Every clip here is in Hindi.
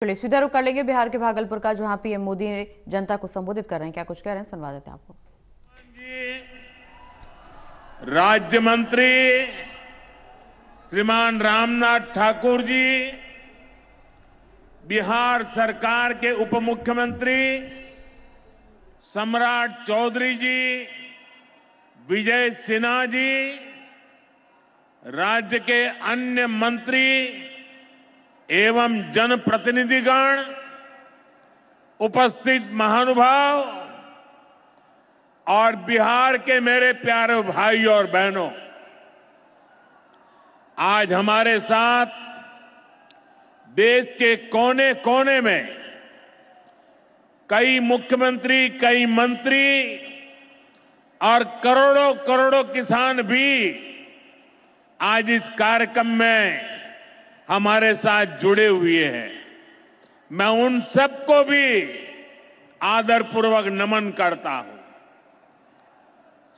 चलिए सीधा रुख कर लेंगे बिहार के भागलपुर का, जहां पीएम मोदी ने जनता को संबोधित कर रहे हैं। क्या कुछ कह रहे हैं, सुनवा देते हैं आपको। राज्य मंत्री श्रीमान रामनाथ ठाकुर जी, बिहार सरकार के उप मुख्यमंत्री सम्राट चौधरी जी, विजय सिन्हा जी, राज्य के अन्य मंत्री एवं जनप्रतिनिधिगण, उपस्थित महानुभाव और बिहार के मेरे प्यारे भाइयों और बहनों, आज हमारे साथ देश के कोने कोने में कई मुख्यमंत्री, कई मंत्री और करोड़ों करोड़ों किसान भी आज इस कार्यक्रम में हमारे साथ जुड़े हुए हैं। मैं उन सबको भी आदरपूर्वक नमन करता हूं।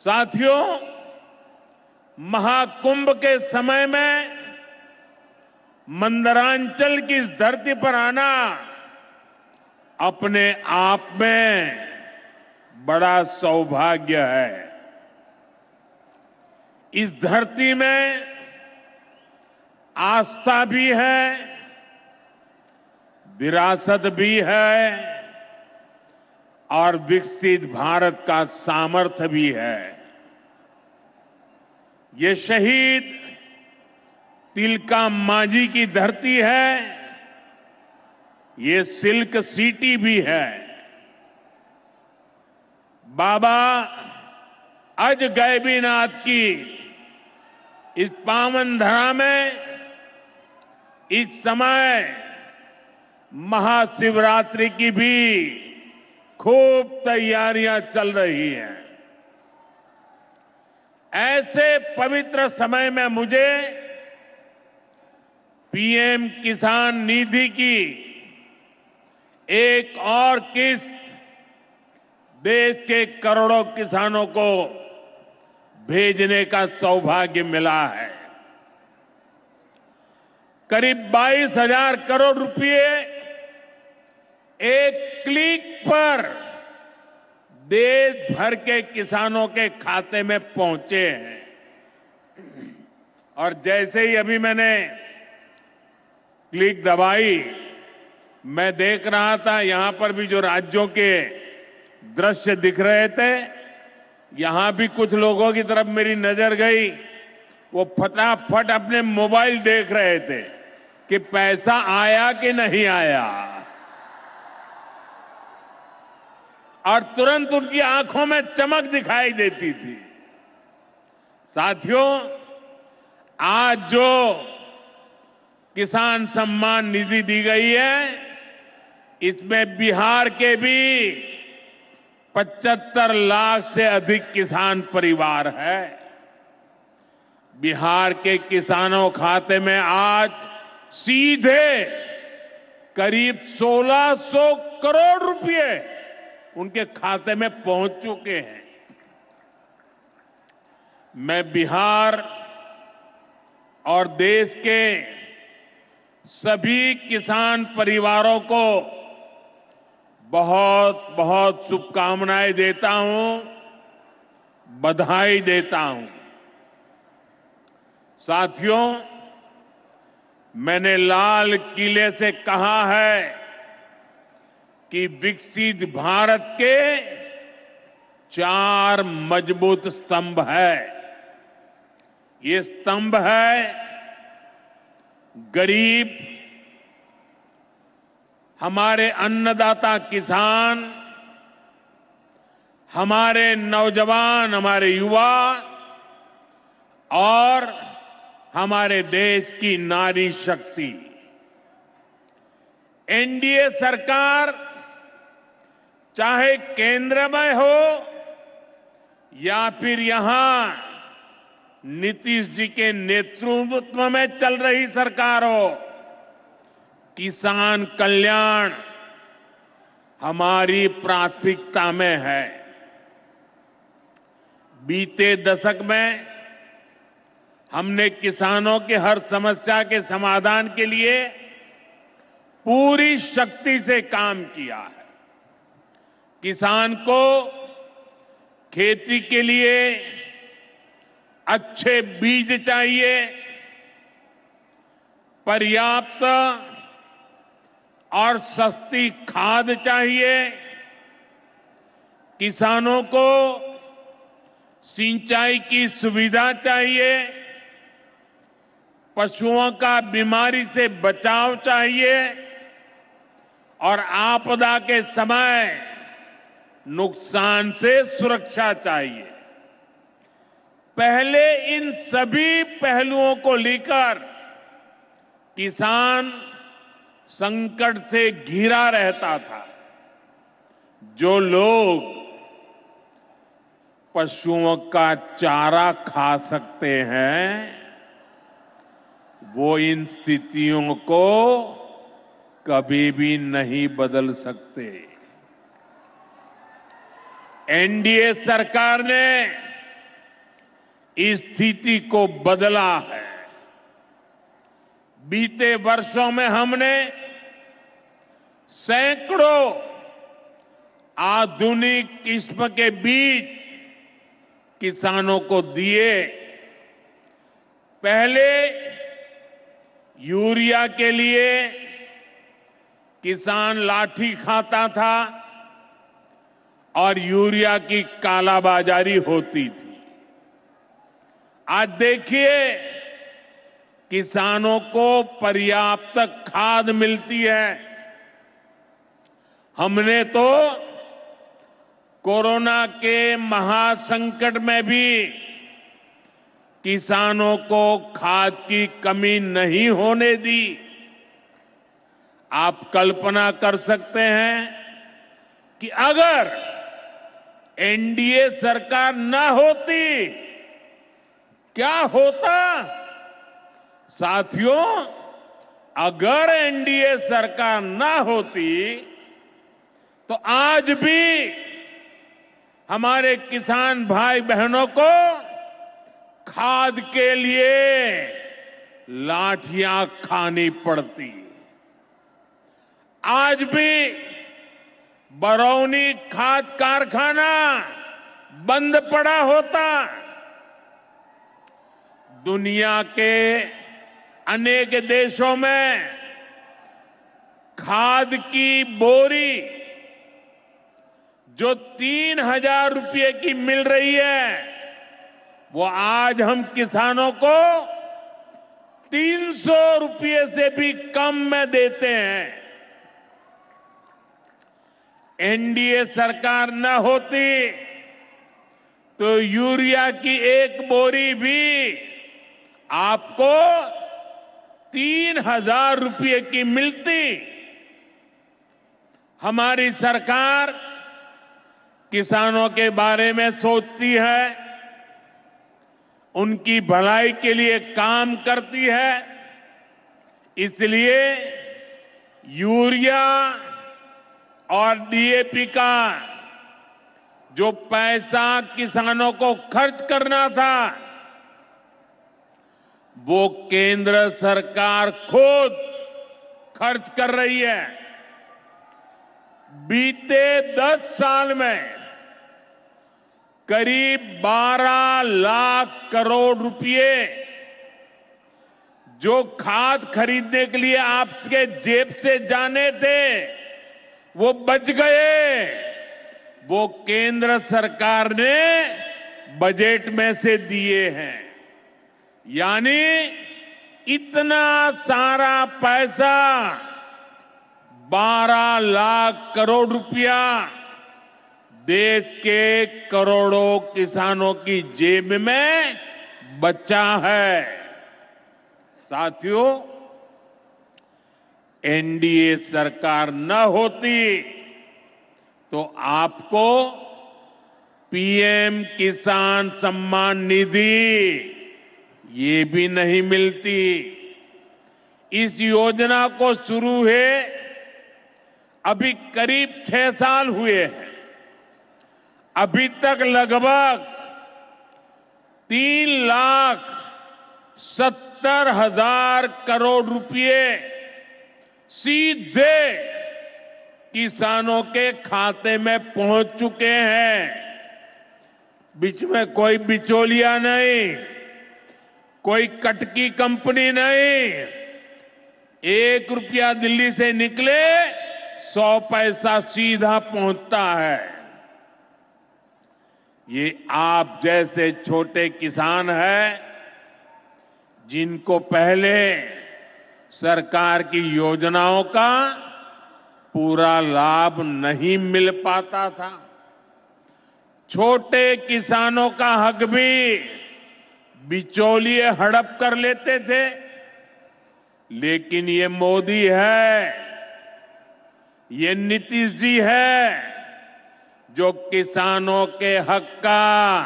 साथियों, महाकुंभ के समय में मंदरांचल की इस धरती पर आना अपने आप में बड़ा सौभाग्य है। इस धरती में आस्था भी है, विरासत भी है और विकसित भारत का सामर्थ्य भी है। ये शहीद तिलका मांझी की धरती है, ये सिल्क सिटी भी है। बाबा अजगैबीनाथ की इस पावन धरा में इस समय महाशिवरात्रि की भी खूब तैयारियां चल रही हैं। ऐसे पवित्र समय में मुझे पीएम किसान निधि की एक और किस्त देश के करोड़ों किसानों को भेजने का सौभाग्य मिला है। करीब 22,000 करोड़ रुपए एक क्लिक पर देश भर के किसानों के खाते में पहुंचे हैं। और जैसे ही अभी मैंने क्लिक दबाई, मैं देख रहा था यहां पर भी जो राज्यों के दृश्य दिख रहे थे, यहां भी कुछ लोगों की तरफ मेरी नजर गई। वो फटाफट अपने मोबाइल देख रहे थे कि पैसा आया कि नहीं आया, और तुरंत उनकी आंखों में चमक दिखाई देती थी। साथियों, आज जो किसान सम्मान निधि दी गई है, इसमें बिहार के भी 75 लाख से अधिक किसान परिवार है। बिहार के किसानों खाते में आज सीधे करीब 1,600 करोड़ रुपए उनके खाते में पहुंच चुके हैं। मैं बिहार और देश के सभी किसान परिवारों को बहुत बहुत शुभकामनाएं देता हूं, बधाई देता हूं। साथियों, मैंने लाल किले से कहा है कि विकसित भारत के 4 मजबूत स्तंभ है। ये स्तंभ है गरीब, हमारे अन्नदाता किसान, हमारे नौजवान, हमारे युवा और हमारे देश की नारी शक्ति। एनडीए सरकार चाहे केंद्र में हो या फिर यहां नीतीश जी के नेतृत्व में चल रही सरकार हो, किसान कल्याण हमारी प्राथमिकता में है। बीते दशक में हमने किसानों के हर समस्या के समाधान के लिए पूरी शक्ति से काम किया है। किसान को खेती के लिए अच्छे बीज चाहिए, पर्याप्त और सस्ती खाद चाहिए, किसानों को सिंचाई की सुविधा चाहिए, पशुओं का बीमारी से बचाव चाहिए और आपदा के समय नुकसान से सुरक्षा चाहिए। पहले इन सभी पहलुओं को लेकर किसान संकट से घिरा रहता था। जो लोग पशुओं का चारा खा सकते हैं, वो इन स्थितियों को कभी भी नहीं बदल सकते। एनडीए सरकार ने इस स्थिति को बदला है। बीते वर्षों में हमने सैकड़ों आधुनिक किस्म के बीज किसानों को दिए। पहले यूरिया के लिए किसान लाठी खाता था और यूरिया की कालाबाजारी होती थी। आज देखिए, किसानों को पर्याप्त खाद मिलती है। हमने तो कोरोना के महासंकट में भी किसानों को खाद की कमी नहीं होने दी। आप कल्पना कर सकते हैं कि अगर एनडीए सरकार न होती, क्या होता? साथियों, अगर एनडीए सरकार न होती तो आज भी हमारे किसान भाई बहनों को खाद के लिए लाठियां खानी पड़ती। आज भी बरौनी खाद कारखाना बंद पड़ा होता। दुनिया के अनेक देशों में खाद की बोरी जो 3,000 रुपये की मिल रही है, वो आज हम किसानों को 300 रुपये से भी कम में देते हैं। एनडीए सरकार न होती तो यूरिया की एक बोरी भी आपको 3,000 रुपये की मिलती। हमारी सरकार किसानों के बारे में सोचती है, उनकी भलाई के लिए काम करती है। इसलिए यूरिया और डीएपी का जो पैसा किसानों को खर्च करना था, वो केंद्र सरकार खुद खर्च कर रही है। बीते 10 साल में करीब 12 लाख करोड़ रुपए जो खाद खरीदने के लिए आपके जेब से जाने थे, वो बच गए। वो केंद्र सरकार ने बजट में से दिए हैं। यानी इतना सारा पैसा, 12 लाख करोड़ रुपया देश के करोड़ों किसानों की जेब में बचा है। साथियों, एनडीए सरकार न होती तो आपको पीएम किसान सम्मान निधि ये भी नहीं मिलती। इस योजना को शुरू हुए अभी करीब 6 साल हुए हैं। अभी तक लगभग 3,70,000 करोड़ रुपए सीधे किसानों के खाते में पहुंच चुके हैं। बीच में कोई बिचौलिया नहीं, कोई कटकी कंपनी नहीं। 1 रुपया दिल्ली से निकले 100 पैसा सीधा पहुंचता है। ये आप जैसे छोटे किसान हैं जिनको पहले सरकार की योजनाओं का पूरा लाभ नहीं मिल पाता था। छोटे किसानों का हक भी बिचौलिए हड़प कर लेते थे, लेकिन ये मोदी है, ये नीतीश जी है जो किसानों के हक का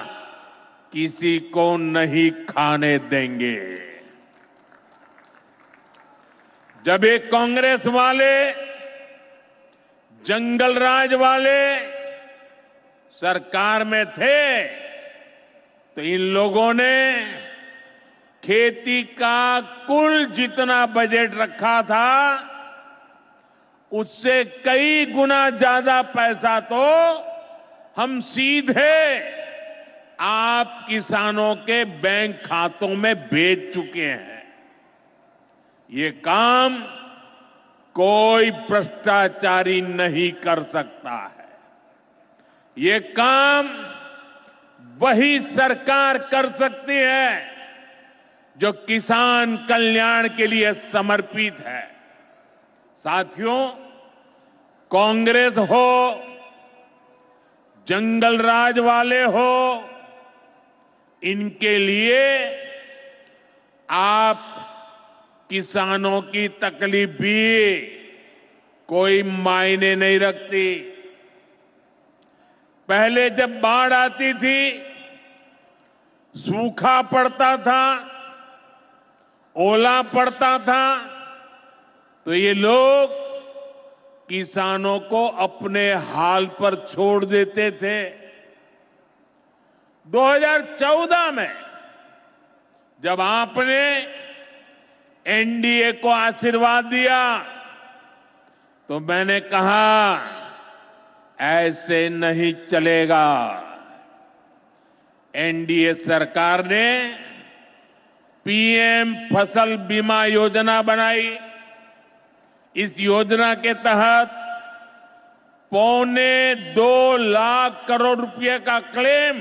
किसी को नहीं खाने देंगे। जब ये कांग्रेस वाले, जंगल राज वाले सरकार में थे तो इन लोगों ने खेती का कुल जितना बजट रखा था उससे कई गुना ज्यादा पैसा तो हम सीधे आप किसानों के बैंक खातों में भेज चुके हैं। ये काम कोई भ्रष्टाचारी नहीं कर सकता है। ये काम वही सरकार कर सकती है जो किसान कल्याण के लिए समर्पित है। साथियों, कांग्रेस हो, जंगल राज वाले हो, इनके लिए आप किसानों की तकलीफ भी कोई मायने नहीं रखती। पहले जब बाढ़ आती थी, सूखा पड़ता था, ओला पड़ता था, तो ये लोग किसानों को अपने हाल पर छोड़ देते थे। 2014 में जब आपने एनडीए को आशीर्वाद दिया तो मैंने कहा ऐसे नहीं चलेगा। एनडीए सरकार ने पीएम फसल बीमा योजना बनाई। इस योजना के तहत 2.25 लाख करोड़ रुपए का क्लेम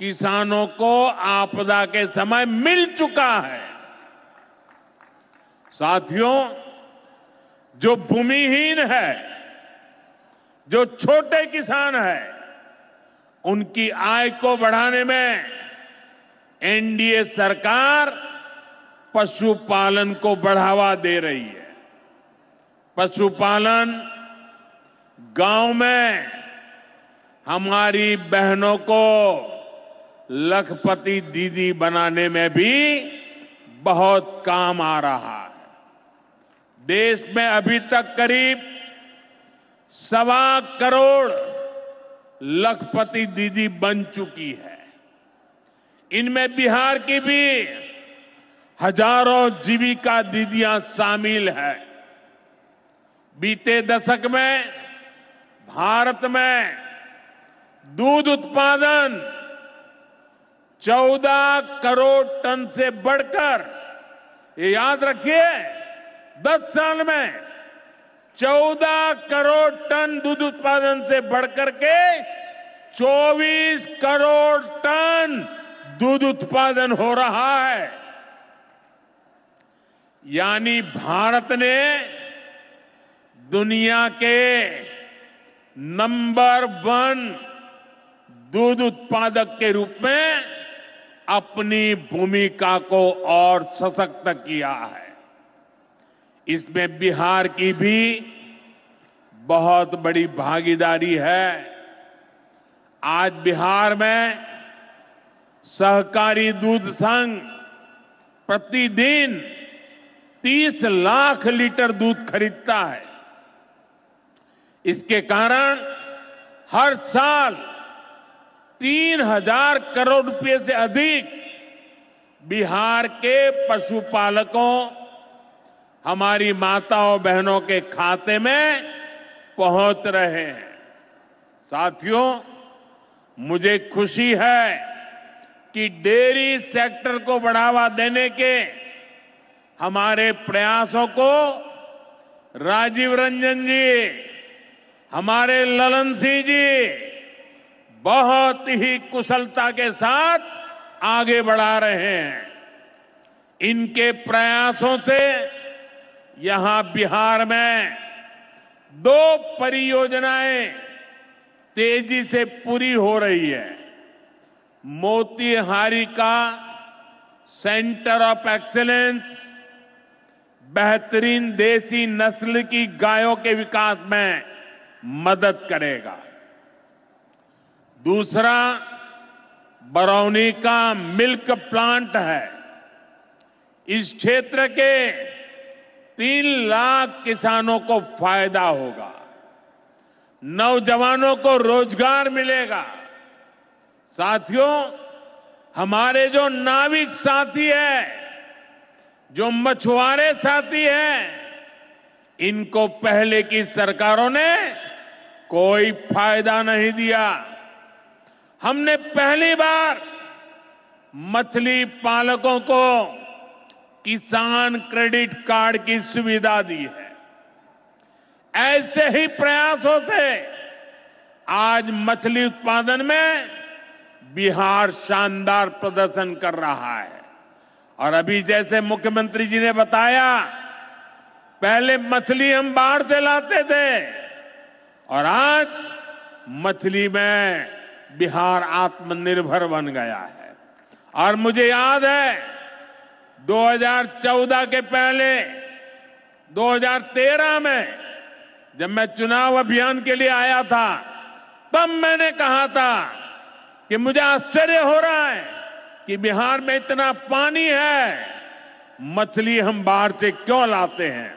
किसानों को आपदा के समय मिल चुका है। साथियों, जो भूमिहीन है, जो छोटे किसान है, उनकी आय को बढ़ाने में एनडीए सरकार पशुपालन को बढ़ावा दे रही है। पशुपालन गांव में हमारी बहनों को लखपति दीदी बनाने में भी बहुत काम आ रहा है। देश में अभी तक करीब 1.25 करोड़ लखपति दीदी बन चुकी है। इनमें बिहार की भी हजारों जीविका दीदियां शामिल है। बीते दशक में भारत में दूध उत्पादन 14 करोड़ टन से बढ़कर, ये याद रखिए, 10 साल में 14 करोड़ टन दूध उत्पादन से बढ़कर के 24 करोड़ टन दूध उत्पादन हो रहा है। यानी भारत ने दुनिया के नंबर 1 दूध उत्पादक के रूप में अपनी भूमिका को और सशक्त किया है। इसमें बिहार की भी बहुत बड़ी भागीदारी है। आज बिहार में सहकारी दूध संघ प्रतिदिन 30 लाख लीटर दूध खरीदता है। इसके कारण हर साल 3,000 करोड़ रुपए से अधिक बिहार के पशुपालकों, हमारी माताओं बहनों के खाते में पहुंच रहे हैं। साथियों, मुझे खुशी है कि डेयरी सेक्टर को बढ़ावा देने के हमारे प्रयासों को राजीव रंजन जी, हमारे ललन सिंह जी बहुत ही कुशलता के साथ आगे बढ़ा रहे हैं। इनके प्रयासों से यहां बिहार में 2 परियोजनाएं तेजी से पूरी हो रही है। मोतीहारी का सेंटर ऑफ एक्सीलेंस बेहतरीन देसी नस्ल की गायों के विकास में मदद करेगा। दूसरा बरौनी का मिल्क प्लांट है। इस क्षेत्र के 3 लाख किसानों को फायदा होगा, नौजवानों को रोजगार मिलेगा। साथियों, हमारे जो नाविक साथी हैं, जो मछुआरे साथी हैं, इनको पहले की सरकारों ने कोई फायदा नहीं दिया। हमने पहली बार मछली पालकों को किसान क्रेडिट कार्ड की सुविधा दी है। ऐसे ही प्रयासों से आज मछली उत्पादन में बिहार शानदार प्रदर्शन कर रहा है। और अभी जैसे मुख्यमंत्री जी ने बताया, पहले मछली हम बाहर से लाते थे और आज मछली में बिहार आत्मनिर्भर बन गया है। और मुझे याद है 2014 के पहले 2013 में जब मैं चुनाव अभियान के लिए आया था, तब मैंने कहा था कि मुझे आश्चर्य हो रहा है कि बिहार में इतना पानी है, मछली हम बाहर से क्यों लाते हैं।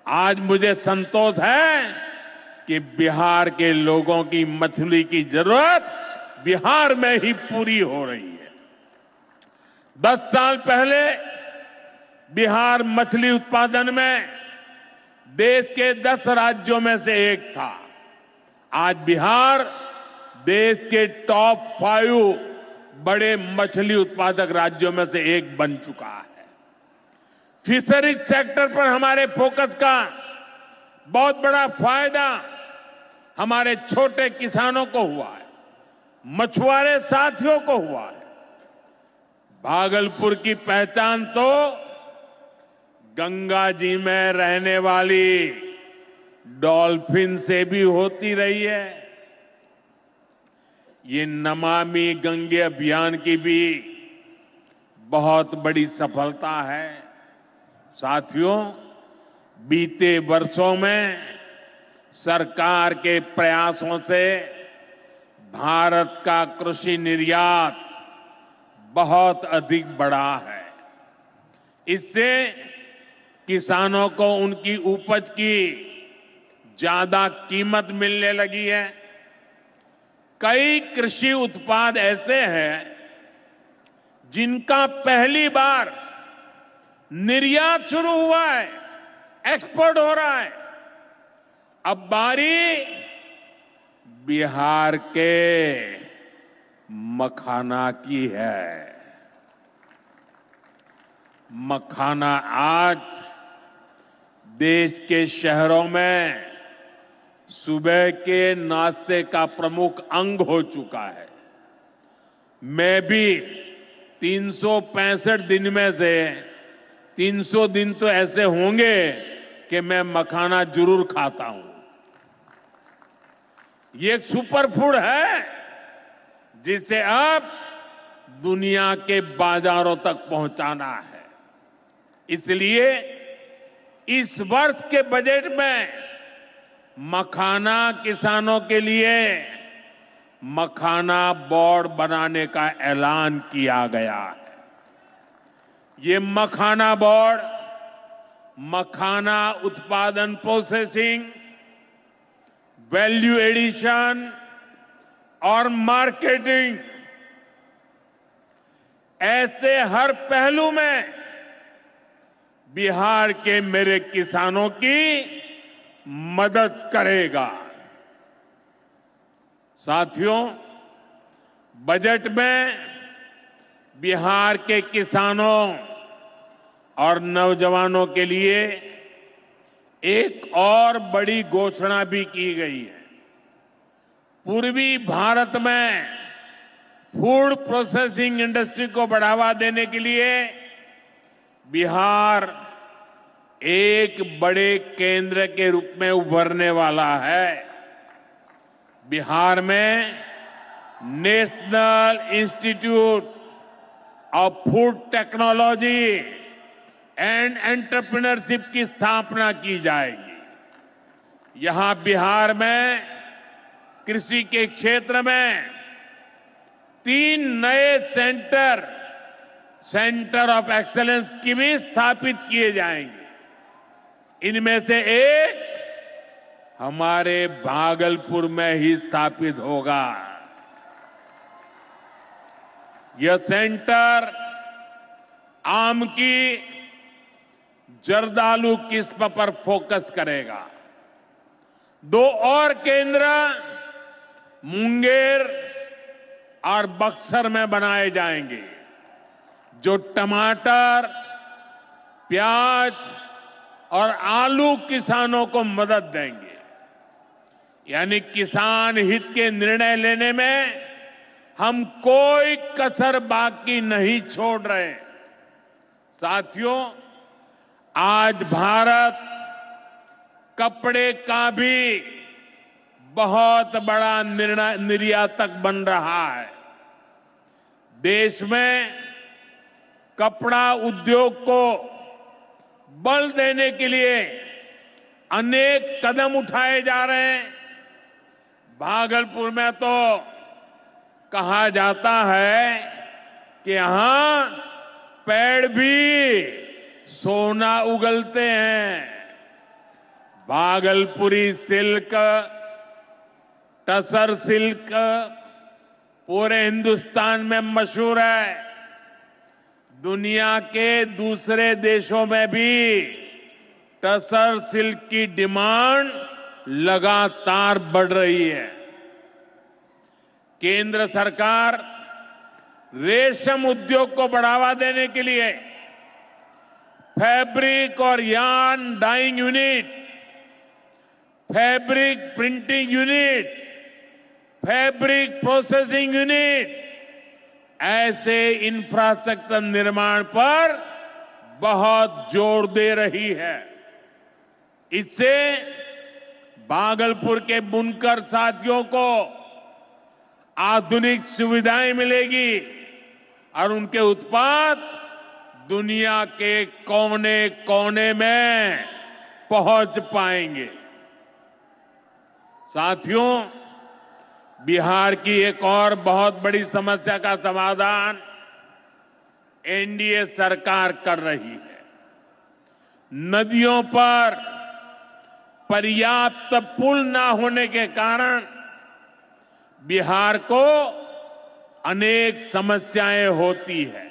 आज मुझे संतोष है कि बिहार के लोगों की मछली की जरूरत बिहार में ही पूरी हो रही है। 10 साल पहले बिहार मछली उत्पादन में देश के 10 राज्यों में से एक था। आज बिहार देश के टॉप 5 बड़े मछली उत्पादक राज्यों में से एक बन चुका है। फिशरीज सेक्टर पर हमारे फोकस का बहुत बड़ा फायदा हमारे छोटे किसानों को हुआ है, मछुआरे साथियों को हुआ है। भागलपुर की पहचान तो गंगा जी में रहने वाली डॉल्फिन से भी होती रही है। ये नमामि गंगे अभियान की भी बहुत बड़ी सफलता है। साथियों, बीते वर्षों में सरकार के प्रयासों से भारत का कृषि निर्यात बहुत अधिक बढ़ा है। इससे किसानों को उनकी उपज की ज्यादा कीमत मिलने लगी है। कई कृषि उत्पाद ऐसे हैं जिनका पहली बार निर्यात शुरू हुआ है, एक्सपोर्ट हो रहा है। अब बारी बिहार के मखाना की है। मखाना आज देश के शहरों में सुबह के नाश्ते का प्रमुख अंग हो चुका है। मैं भी 365 दिन में से 300 दिन तो ऐसे होंगे कि मैं मखाना जरूर खाता हूं। ये एक सुपर फूड है जिसे अब दुनिया के बाजारों तक पहुंचाना है। इसलिए इस वर्ष के बजट में मखाना किसानों के लिए मखाना बोर्ड बनाने का ऐलान किया गया है। ये मखाना बोर्ड मखाना उत्पादन, प्रोसेसिंग, वैल्यू एडिशन और मार्केटिंग ऐसे हर पहलू में बिहार के मेरे किसानों की मदद करेगा। साथियों, बजट में बिहार के किसानों और नौजवानों के लिए एक और बड़ी घोषणा भी की गई है। पूर्वी भारत में फूड प्रोसेसिंग इंडस्ट्री को बढ़ावा देने के लिए बिहार एक बड़े केंद्र के रूप में उभरने वाला है। बिहार में national institute of food technology and entrepreneurship की स्थापना की जाएगी। यहां बिहार में कृषि के क्षेत्र में 3 नए सेंटर ऑफ एक्सेलेंस की भी स्थापित किए जाएंगे। इनमें से एक हमारे भागलपुर में ही स्थापित होगा। यह सेंटर आम की जर्दालू किस्म पर फोकस करेगा। 2 और केंद्र मुंगेर और बक्सर में बनाए जाएंगे, जो टमाटर, प्याज और आलू किसानों को मदद देंगे। यानी किसान हित के निर्णय लेने में हम कोई कसर बाकी नहीं छोड़ रहे। साथियों, आज भारत कपड़े का भी बहुत बड़ा निर्यातक बन रहा है। देश में कपड़ा उद्योग को बल देने के लिए अनेक कदम उठाए जा रहे हैं। भागलपुर में तो कहा जाता है कि यहां पेड़ भी सोना उगलते हैं। भागलपुरी सिल्क, टसर सिल्क पूरे हिंदुस्तान में मशहूर है। दुनिया के दूसरे देशों में भी टसर सिल्क की डिमांड लगातार बढ़ रही है। केंद्र सरकार रेशम उद्योग को बढ़ावा देने के लिए फैब्रिक और yarn dyeing unit, fabric printing unit, fabric processing unit ऐसे इंफ्रास्ट्रक्चर निर्माण पर बहुत जोर दे रही है। इससे भागलपुर के बुनकर साथियों को आधुनिक सुविधाएं मिलेगी और उनके उत्पाद दुनिया के कोने कोने में पहुंच पाएंगे। साथियों, बिहार की एक और बहुत बड़ी समस्या का समाधान एनडीए सरकार कर रही है। नदियों पर पर्याप्त पुल न होने के कारण बिहार को अनेक समस्याएं होती है।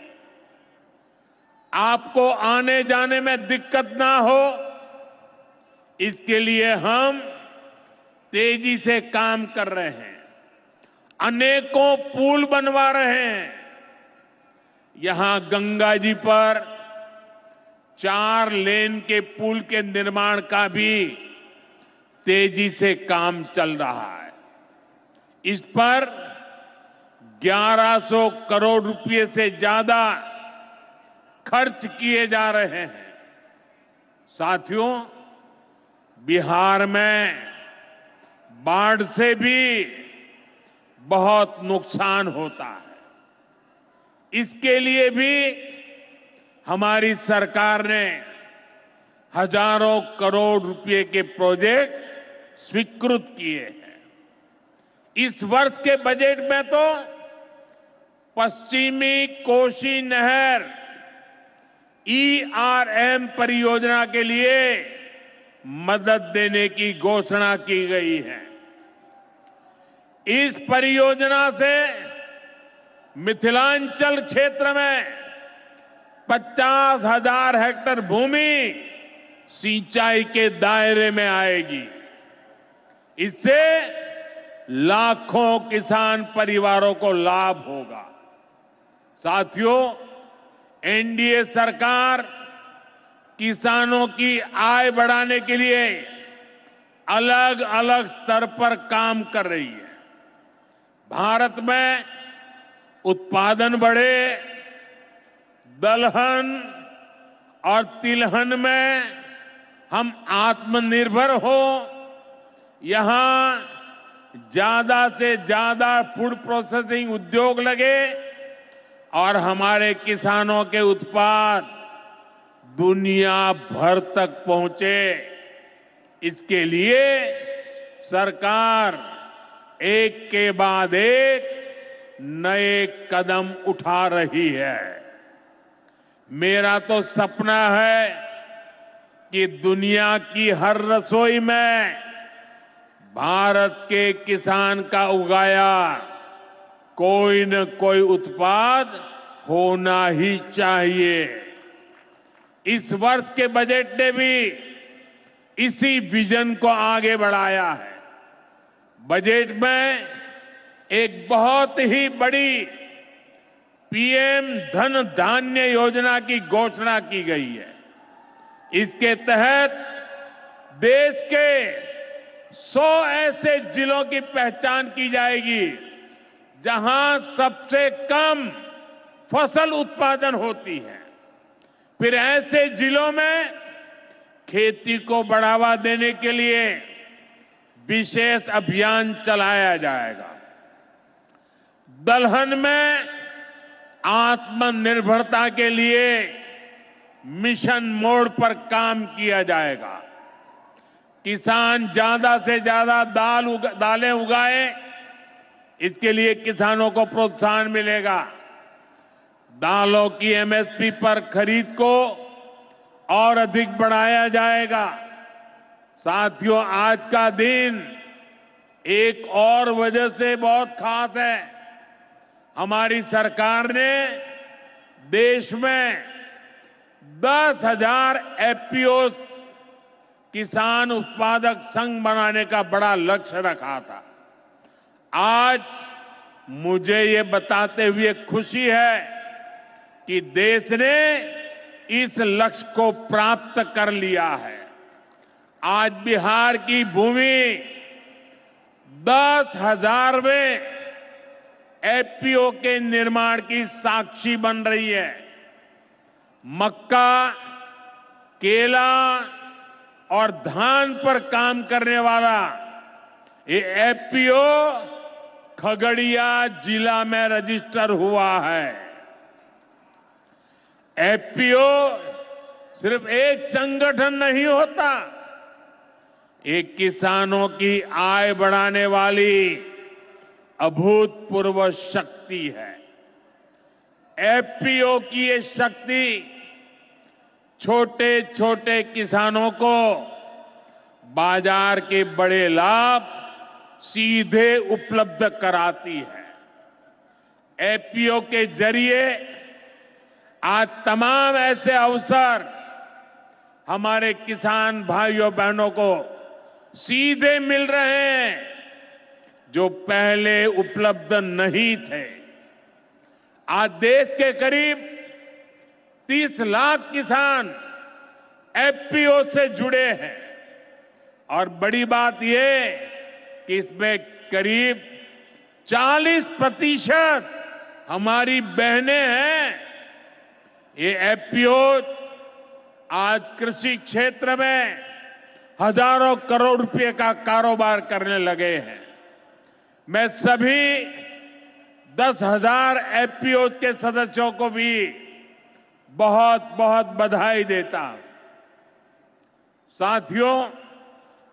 आपको आने जाने में दिक्कत ना हो, इसके लिए हम तेजी से काम कर रहे हैं। अनेकों पुल बनवा रहे हैं। यहां गंगा जी पर 4 लेन के पुल के निर्माण का भी तेजी से काम चल रहा है। इस पर 1100 करोड़ रुपए से ज्यादा खर्च किए जा रहे हैं। साथियों, बिहार में बाढ़ से भी बहुत नुकसान होता है। इसके लिए भी हमारी सरकार ने हजारों करोड़ रुपए के प्रोजेक्ट स्वीकृत किए हैं। इस वर्ष के बजट में तो पश्चिमी कोसी नहर ERM परियोजना के लिए मदद देने की घोषणा की गई है। इस परियोजना से मिथिलांचल क्षेत्र में 50,000 हेक्टेयर भूमि सिंचाई के दायरे में आएगी। इससे लाखों किसान परिवारों को लाभ होगा। साथियों, एनडीए सरकार किसानों की आय बढ़ाने के लिए अलग अलग स्तर पर काम कर रही है। भारत में उत्पादन बढ़े, दलहन और तिलहन में हम आत्मनिर्भर हो, यहां ज्यादा से ज्यादा फूड प्रोसेसिंग उद्योग लगे और हमारे किसानों के उत्पाद दुनिया भर तक पहुंचे। इसके लिए सरकार एक के बाद एक नए कदम उठा रही है। मेरा तो सपना है कि दुनिया की हर रसोई में भारत के किसान का उगाया कोई न कोई उत्पाद होना ही चाहिए। इस वर्ष के बजट ने भी इसी विजन को आगे बढ़ाया है। बजट में एक बहुत ही बड़ी पीएम धन धान्य योजना की घोषणा की गई है। इसके तहत देश के 100 ऐसे जिलों की पहचान की जाएगी जहां सबसे कम फसल उत्पादन होती है। फिर ऐसे जिलों में खेती को बढ़ावा देने के लिए विशेष अभियान चलाया जाएगा। दलहन में आत्मनिर्भरता के लिए मिशन मोड पर काम किया जाएगा। किसान ज्यादा से ज्यादा दालें उगाए, इसके लिए किसानों को प्रोत्साहन मिलेगा। दालों की एमएसपी पर खरीद को और अधिक बढ़ाया जाएगा। साथियों, आज का दिन एक और वजह से बहुत खास है। हमारी सरकार ने देश में 10,000 एफपीओ किसान उत्पादक संघ बनाने का बड़ा लक्ष्य रखा था। आज मुझे ये बताते हुए खुशी है कि देश ने इस लक्ष्य को प्राप्त कर लिया है। आज बिहार की भूमि 10,000वें एफपीओ के निर्माण की साक्षी बन रही है। मक्का, केला और धान पर काम करने वाला ये एफपीओ खगड़िया जिला में रजिस्टर हुआ है। एफपीओ सिर्फ एक संगठन नहीं होता, एक किसानों की आय बढ़ाने वाली अभूतपूर्व शक्ति है। एफपीओ की ये शक्ति छोटे छोटे किसानों को बाजार के बड़े लाभ सीधे उपलब्ध कराती है। एफपीओ के जरिए आज तमाम ऐसे अवसर हमारे किसान भाइयों बहनों को सीधे मिल रहे हैं जो पहले उपलब्ध नहीं थे। आज देश के करीब 30 लाख किसान एफपीओ से जुड़े हैं और बड़ी बात यह कि इसमें करीब 40% हमारी बहनें हैं। ये एफपीओ आज कृषि क्षेत्र में हजारों करोड़ रुपए का कारोबार करने लगे हैं। मैं सभी 10,000 एफपीओ के सदस्यों को भी बहुत बहुत बधाई देता हूं। साथियों,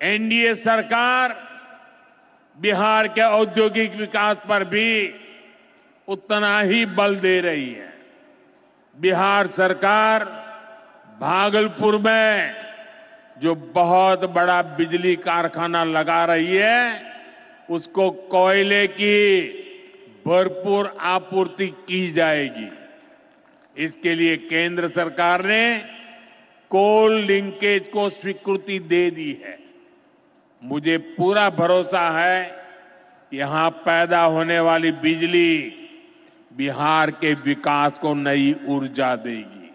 एनडीए सरकार बिहार के औद्योगिक विकास पर भी उतना ही बल दे रही है। बिहार सरकार भागलपुर में जो बहुत बड़ा बिजली कारखाना लगा रही है, उसको कोयले की भरपूर आपूर्ति की जाएगी। इसके लिए केंद्र सरकार ने कोल लिंकेज को स्वीकृति दे दी है। मुझे पूरा भरोसा है कि यहां पैदा होने वाली बिजली बिहार के विकास को नई ऊर्जा देगी।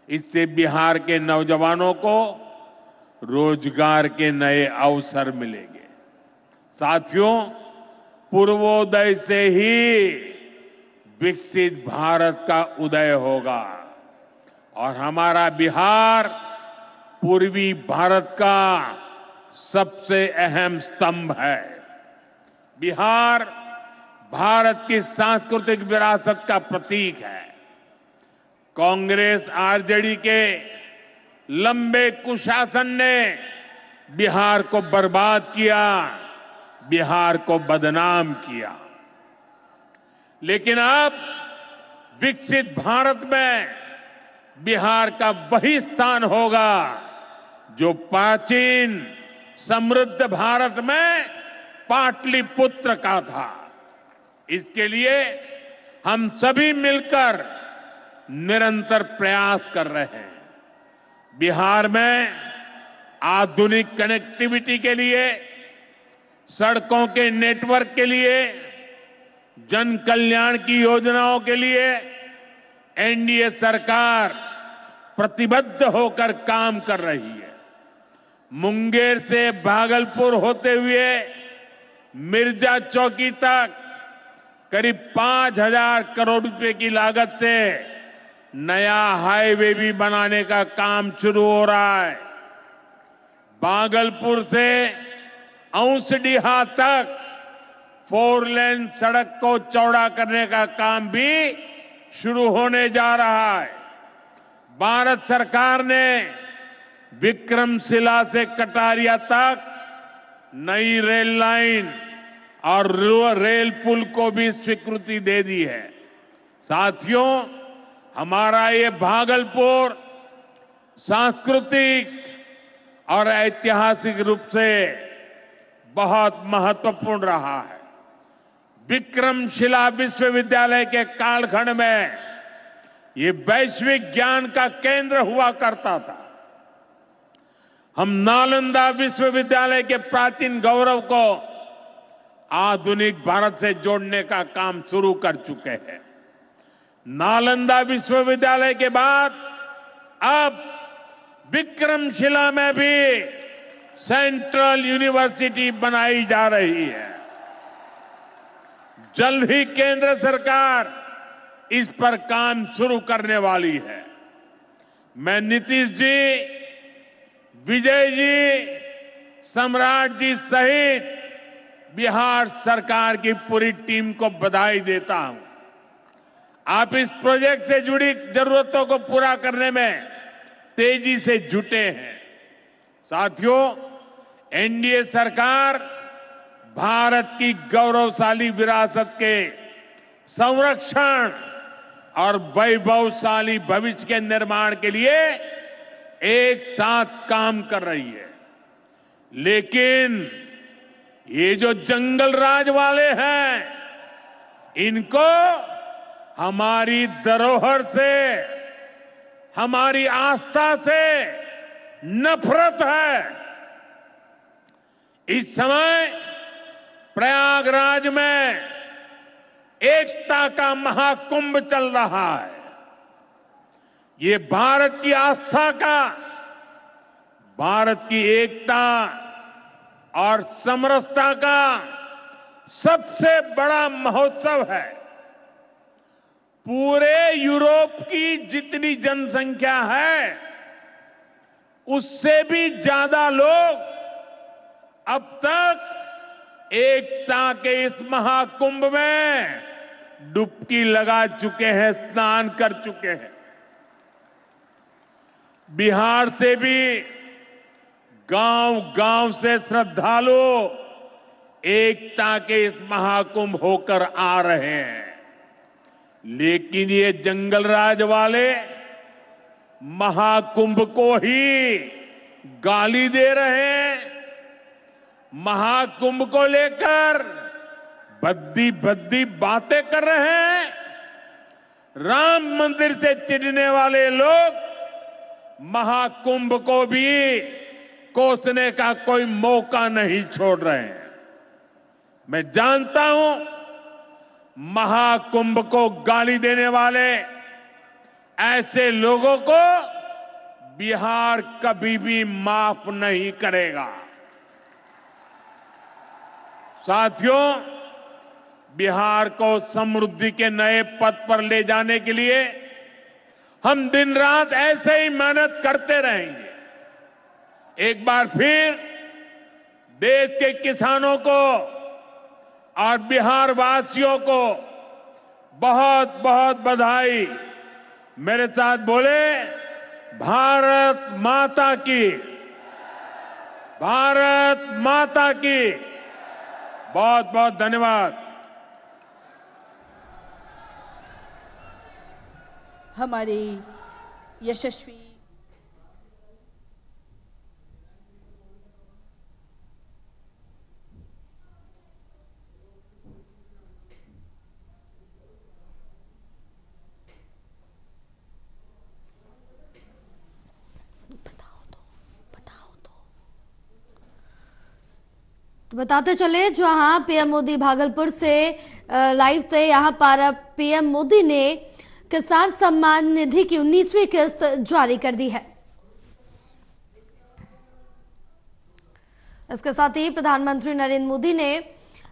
इससे बिहार के नौजवानों को रोजगार के नए अवसर मिलेंगे। साथियों, पूर्वोदय से ही विकसित भारत का उदय होगा और हमारा बिहार पूर्वी भारत का सबसे अहम स्तंभ है। बिहार भारत की सांस्कृतिक विरासत का प्रतीक है। कांग्रेस आरजेडी के लंबे कुशासन ने बिहार को बर्बाद किया, बिहार को बदनाम किया। लेकिन अब विकसित भारत में बिहार का वही स्थान होगा जो प्राचीन समृद्ध भारत में पाटलिपुत्र का था। इसके लिए हम सभी मिलकर निरंतर प्रयास कर रहे हैं। बिहार में आधुनिक कनेक्टिविटी के लिए, सड़कों के नेटवर्क के लिए, जन कल्याण की योजनाओं के लिए एनडीए सरकार प्रतिबद्ध होकर काम कर रही है। मुंगेर से भागलपुर होते हुए मिर्जा चौकी तक करीब 5,000 करोड़ रुपए की लागत से नया हाईवे भी बनाने का काम शुरू हो रहा है। भागलपुर से औंसडीहा तक 4 लेन सड़क को चौड़ा करने का काम भी शुरू होने जा रहा है। भारत सरकार ने विक्रमशिला से कटारिया तक नई रेल लाइन और रेल पुल को भी स्वीकृति दे दी है। साथियों, हमारा ये भागलपुर सांस्कृतिक और ऐतिहासिक रूप से बहुत महत्वपूर्ण रहा है। विक्रमशिला विश्वविद्यालय के कालखंड में ये वैश्विक ज्ञान का केंद्र हुआ करता था। हम नालंदा विश्वविद्यालय के प्राचीन गौरव को आधुनिक भारत से जोड़ने का काम शुरू कर चुके हैं। नालंदा विश्वविद्यालय के बाद अब विक्रमशिला में भी सेंट्रल यूनिवर्सिटी बनाई जा रही है। जल्द ही केंद्र सरकार इस पर काम शुरू करने वाली है। मैं नीतीश जी, विजय जी, सम्राट जी सहित बिहार सरकार की पूरी टीम को बधाई देता हूं। आप इस प्रोजेक्ट से जुड़ी जरूरतों को पूरा करने में तेजी से जुटे हैं। साथियों, एनडीए सरकार भारत की गौरवशाली विरासत के संरक्षण और वैभवशाली भविष्य के निर्माण के लिए एक साथ काम कर रही है। लेकिन ये जो जंगल राज वाले हैं, इनको हमारी धरोहर से, हमारी आस्था से नफरत है। इस समय प्रयागराज में एकता का महाकुंभ चल रहा है। ये भारत की आस्था का, भारत की एकता और समरसता का सबसे बड़ा महोत्सव है। पूरे यूरोप की जितनी जनसंख्या है, उससे भी ज्यादा लोग अब तक एकता के इस महाकुंभ में डुबकी लगा चुके हैं, स्नान कर चुके हैं। बिहार से भी गांव-गांव से श्रद्धालु एकता के इस महाकुंभ होकर आ रहे हैं। लेकिन ये जंगलराज वाले महाकुंभ को ही गाली दे रहे हैं। महाकुंभ को लेकर भद्दी भद्दी बातें कर रहे हैं। राम मंदिर से चिढ़ने वाले लोग महाकुंभ को भी कोसने का कोई मौका नहीं छोड़ रहे हैं। मैं जानता हूं महाकुंभ को गाली देने वाले ऐसे लोगों को बिहार कभी भी माफ नहीं करेगा। साथियों, बिहार को समृद्धि के नए पथ पर ले जाने के लिए हम दिन रात ऐसे ही मेहनत करते रहेंगे। एक बार फिर देश के किसानों को और बिहार वासियों को बहुत बहुत बधाई। मेरे साथ बोले, भारत माता की, भारत माता की। बहुत बहुत धन्यवाद। हमारे यशस्वी तो बताते चले, जहां पीएम मोदी भागलपुर से लाइव थे। यहां पर पीएम मोदी ने किसान सम्मान निधि की 19वीं किस्त जारी कर दी है। इसके साथ ही प्रधानमंत्री नरेंद्र मोदी ने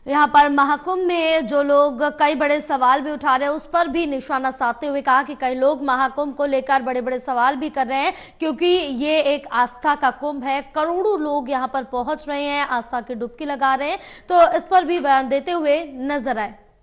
यहां पर महाकुंभ में जो लोग कई बड़े सवाल भी उठा रहे हैं उस पर भी निशाना साधते हुए कहा कि कई लोग महाकुंभ को लेकर बड़े बड़े सवाल भी कर रहे हैं, क्योंकि ये एक आस्था का कुंभ है। करोड़ों लोग यहां पर पहुंच रहे हैं, आस्था की डुबकी लगा रहे हैं। तो इस पर भी बयान देते हुए नजर आए।